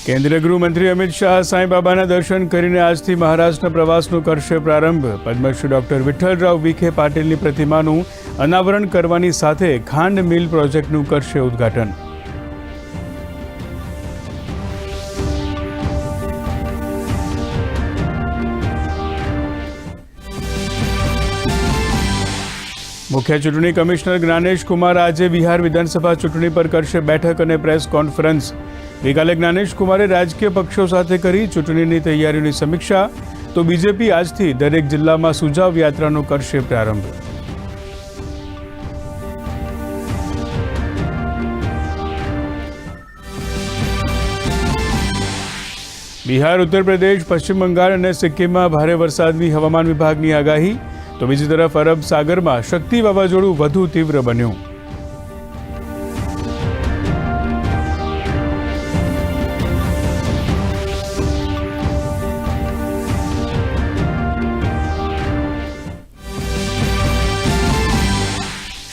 કેન્દ્રીય ગૃહમંત્રી અમિત શાહ સાંઈબાબાના દર્શન કરીને આજથી મહારાષ્ટ્રના પ્રવાસનો કરશે પ્રારંભ. પદ્મશ્રી ડોક્ટર વિઠ્ઠલરાવ વિખે પાટીલની પ્રતિમાનું અનાવરણ કરવાની સાથે ખાંડ મિલ પ્રોજેક્ટનું કરશે ઉદ્ઘાટન. મુખ્ય ચૂંટણી કમિશનર જ્ઞાનેશ કુમાર આજે બિહાર વિધાનસભા ચૂંટણી પર કરશે બેઠક અને પ્રેસ કોન્ફરન્સ. ગઈકાલે જ્ઞાનેશ કુમારે રાજકીય પક્ષો સાથે કરી ચૂંટણીની તૈયારીઓની સમીક્ષા. તો બીજેપી આજથી દરેક જિલ્લામાં સુજાવ યાત્રાનો કરશે પ્રારંભ. બિહાર, ઉત્તર પ્રદેશ, પશ્ચિમ બંગાળ અને સિક્કિમમાં ભારે વરસાદની હવામાન વિભાગની આગાહી. તો બીજી તરફ અરબ સાગરમાં શક્તિ વાવાઝોડું વધુ તીવ્ર બન્યું.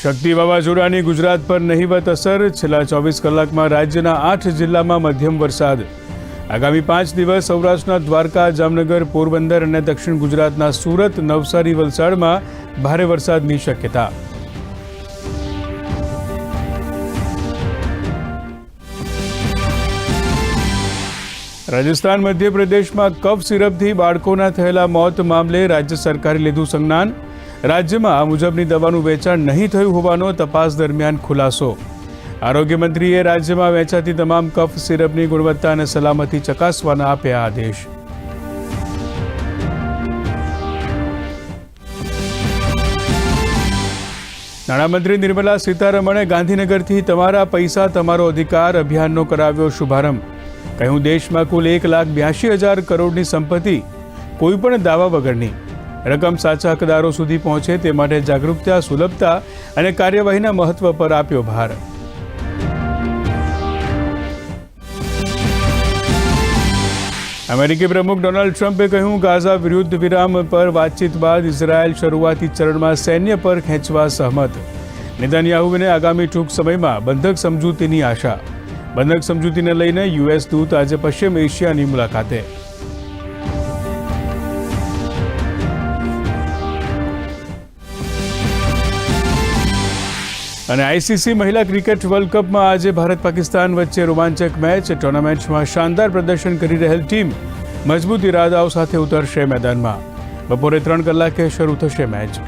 શક્તિ વાવાઝોડાની ગુજરાત પર નહિવત અસર. છેલ્લા 24 કલાકમાં રાજ્યના 8 જિલ્લામાં મધ્યમ વરસાદ. આગામી 5 દિવસ સૌરાષ્ટ્રના દ્વારકા, જામનગર, પોરબંદર અને દક્ષિણ ગુજરાતના સુરત, નવસારી, વલસાડમાં ભારે વરસાદની શક્યતા. રાજસ્થાન, મધ્યપ્રદેશમાં કફ સિરપથી બાળકોના થયેલા મોત મામલે રાજ્ય સરકારે લીધું સંજ્ઞાન. રાજ્યમાં આ મુજબની દવાનું વેચાણ નહીં થયું હોવાનો તપાસ દરમિયાન ખુલાસો. આરોગ્ય મંત્રીએ રાજ્યમાં વેચાતી તમામ કફ સિરપની ગુણવત્તા અને સલામતી ચકાસવાના આપ્યા આદેશ. નાણામંત્રી નિર્મલા સીતારમણે ગાંધીનગરથી તમારા પૈસા તમારો અધિકાર અભિયાનનો કરાવ્યો શુભારંભ. કહ્યું, દેશમાં કુલ 1,82,000 કરોડની સંપત્તિ કોઈપણ દાવા વગરની. રકમ સાચા હકદારો સુધી પહોંચે તે માટે જાગૃતતા, સુલભતા અને કાર્યવાહીના મહત્વ પર આપ્યો ભાર. અમેરિકી પ્રમુખ ડોનાલ્ડ ટ્રમ્પે કહ્યું, ગાઝા વિરુદ્ધ વિરામ પર વાતચીત બાદ ઇઝરાયેલ શરૂઆતી ચરણમાં સૈન્ય પર ખેંચવા સહમત. નેતાન્યાહુને આગામી ટૂંક સમયમાં બંધક સમજૂતીની આશા. બંધક સમજૂતીને લઈને યુએસ દૂત આજે પશ્ચિમ એશિયાની મુલાકાતે. અને આઈસીસી મહિલા ક્રિકેટ વર્લ્ડ કપમાં આજે ભારત પાકિસ્તાન વચ્ચે રોમાંચક મેચ. ટુર્નામેન્ટમાં શાનદાર પ્રદર્શન કરી રહેલ ટીમ મજબૂત ઇરાદાઓ સાથે ઉતરશે મેદાનમાં. બપોરે 3 કલાકે શરૂ થશે મેચ.